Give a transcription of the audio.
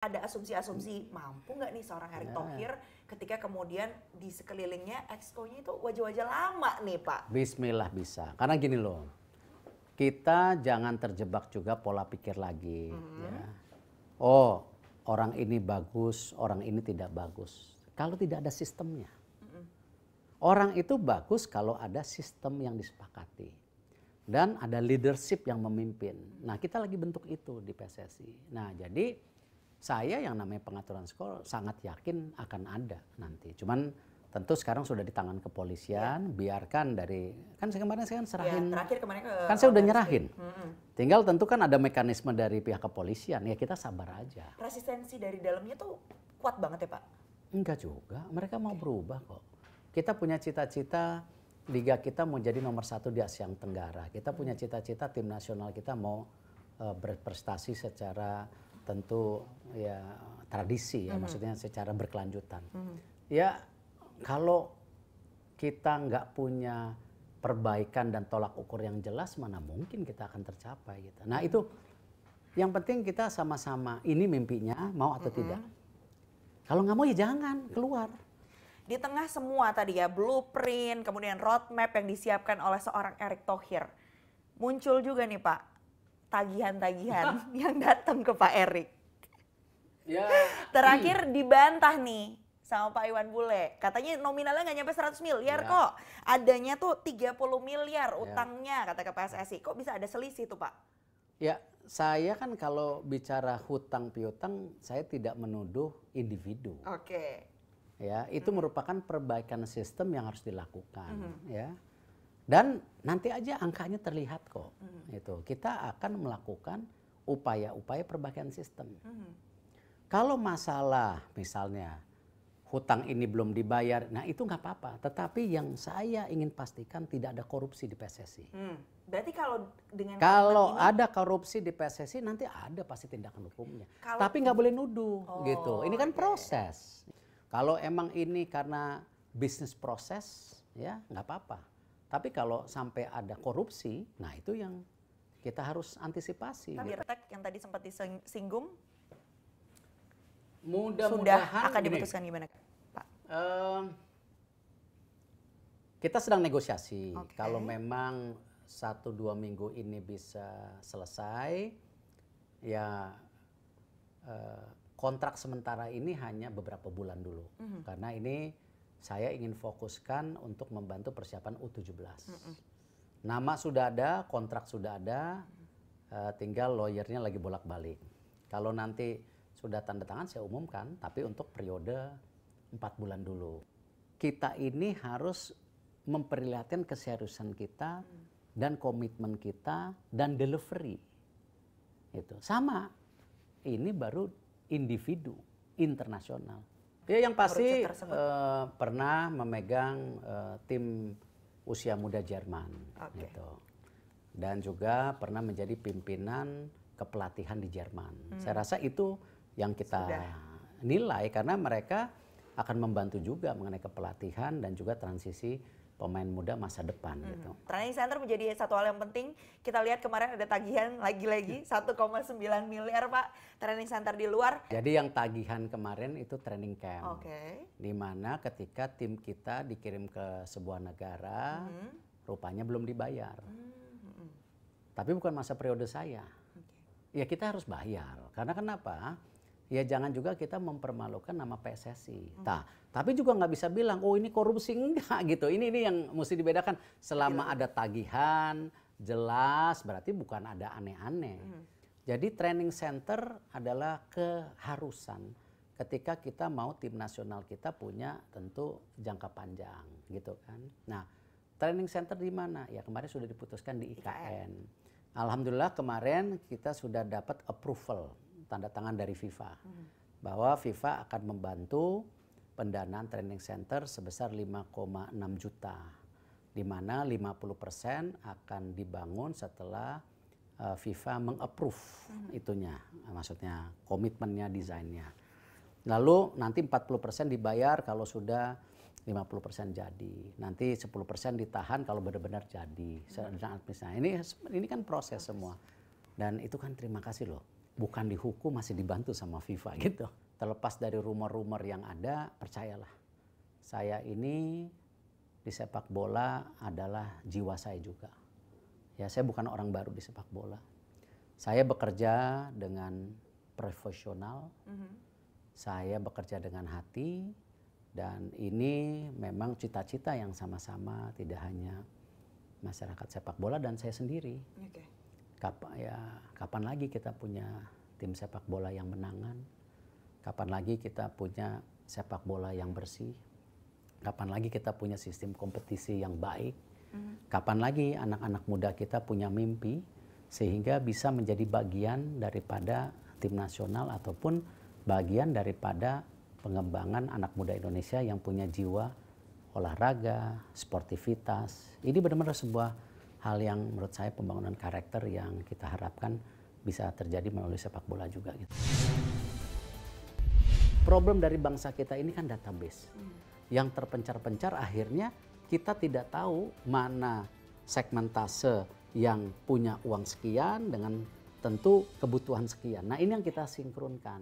ada asumsi-asumsi mampu nggak nih seorang Erick Thohir ketika kemudian di sekelilingnya exco-nya itu wajah-wajah lama nih Pak? Bismillah bisa. Karena gini loh, kita jangan terjebak juga pola pikir lagi. Ya. Oh, orang ini bagus, orang ini tidak bagus. Kalau tidak ada sistemnya. Orang itu bagus kalau ada sistem yang disepakati. Dan ada leadership yang memimpin. Nah, kita lagi bentuk itu di PSSI. Nah, jadi saya yang namanya pengaturan skor sangat yakin akan ada nanti. Cuman tentu sekarang sudah di tangan kepolisian, biarkan dari, kan kemarin saya kan serahin, terakhir kemarin kan saya udah nyerahin. Tinggal tentu kan ada mekanisme dari pihak kepolisian, ya kita sabar aja. Resistensi dari dalamnya tuh kuat banget ya Pak? Enggak juga, mereka mau berubah kok. Kita punya cita-cita liga kita mau jadi nomor 1 di Asia Tenggara. Kita punya cita-cita tim nasional kita mau berprestasi secara tentu ya tradisi ya, maksudnya secara berkelanjutan. Ya kalau kita nggak punya perbaikan dan tolak ukur yang jelas, mana mungkin kita akan tercapai gitu. Nah itu yang penting kita sama-sama, ini mimpinya mau atau tidak. Kalau nggak mau ya jangan keluar. Di tengah semua tadi ya blueprint, kemudian roadmap yang disiapkan oleh seorang Erick Thohir, muncul juga nih Pak tagihan-tagihan yang datang ke Pak Erick. Ya. Terakhir dibantah nih sama Pak Iwan Bule. Katanya nominalnya nggak nyampe 100 miliar kok. Adanya tuh 30 miliar utangnya kata ke PSSI. Kok bisa ada selisih tuh Pak? Ya, saya kan kalau bicara hutang piutang, saya tidak menuduh individu. Oke. Ya, itu merupakan perbaikan sistem yang harus dilakukan. Ya. Dan nanti aja angkanya terlihat kok. Itu kita akan melakukan upaya-upaya perbaikan sistem. Kalau masalah misalnya hutang ini belum dibayar, nah itu nggak apa-apa. Tetapi yang saya ingin pastikan tidak ada korupsi di PSSI. Berarti kalau ada korupsi di PSSI nanti ada pasti tindakan hukumnya. Tapi nggak boleh nuduh gitu. Ini kan proses. Kalau emang ini karena bisnis proses, ya nggak apa-apa. Tapi kalau sampai ada korupsi, nah itu yang kita harus antisipasi. Tapi yang tadi sempat disinggung, mudah-mudahan sudah akan diputuskan gimana Pak? Kita sedang negosiasi. Kalau memang 1-2 minggu ini bisa selesai, ya kontrak sementara ini hanya beberapa bulan dulu. Karena ini saya ingin fokuskan untuk membantu persiapan U17. Nama sudah ada, kontrak sudah ada, tinggal lawyernya lagi bolak-balik. Kalau nanti sudah tanda tangan saya umumkan, tapi untuk periode 4 bulan dulu. Kita ini harus memperlihatkan keseriusan kita dan komitmen kita dan delivery. Itu sama. Ini baru individu internasional. Ya yang pasti pernah memegang tim usia muda Jerman, gitu. Dan juga pernah menjadi pimpinan kepelatihan di Jerman. Saya rasa itu yang kita nilai karena mereka akan membantu juga mengenai kepelatihan dan juga transisi pemain muda masa depan gitu. Training center menjadi satu hal yang penting. Kita lihat kemarin ada tagihan lagi-lagi 1,9 miliar Pak. Training center di luar. Jadi yang tagihan kemarin itu training camp. Di mana ketika tim kita dikirim ke sebuah negara, rupanya belum dibayar. Tapi bukan masa periode saya. Ya kita harus bayar. Karena kenapa? Ya jangan juga kita mempermalukan nama PSSI. Tapi juga nggak bisa bilang, oh ini korupsi, enggak gitu. Ini yang mesti dibedakan. Selama ada tagihan, jelas berarti bukan ada aneh-aneh. Jadi training center adalah keharusan ketika kita mau tim nasional kita punya tentu jangka panjang gitu kan. Nah training center di mana? Ya kemarin sudah diputuskan di IKN. Alhamdulillah kemarin kita sudah dapat approval, tanda tangan dari FIFA. Bahwa FIFA akan membantu pendanaan training center sebesar 5,6 juta. Di mana 50% akan dibangun setelah FIFA meng-approve itunya. Maksudnya komitmennya, desainnya. Lalu nanti 40% dibayar kalau sudah 50% jadi. Nanti 10% ditahan kalau benar-benar jadi. Ini kan proses semua. Dan itu kan terima kasih loh. bukan dihukum, masih dibantu sama FIFA gitu. Terlepas dari rumor-rumor yang ada, percayalah, saya ini di sepak bola adalah jiwa saya juga. Ya, saya bukan orang baru di sepak bola. Saya bekerja dengan profesional, saya bekerja dengan hati, dan ini memang cita-cita yang sama-sama, tidak hanya masyarakat sepak bola dan saya sendiri. Okay. Kapan lagi kita punya tim sepak bola yang menangan? Kapan lagi kita punya sepak bola yang bersih? Kapan lagi kita punya sistem kompetisi yang baik? Kapan lagi anak-anak muda kita punya mimpi sehingga bisa menjadi bagian daripada tim nasional ataupun bagian daripada pengembangan anak muda Indonesia yang punya jiwa olahraga, sportivitas. Ini benar-benar sebuah hal yang menurut saya pembangunan karakter yang kita harapkan bisa terjadi melalui sepak bola juga gitu. Problem dari bangsa kita ini kan database. Yang terpencar-pencar akhirnya kita tidak tahu mana segmentase yang punya uang sekian dengan tentu kebutuhan sekian. Nah, ini yang kita sinkronkan.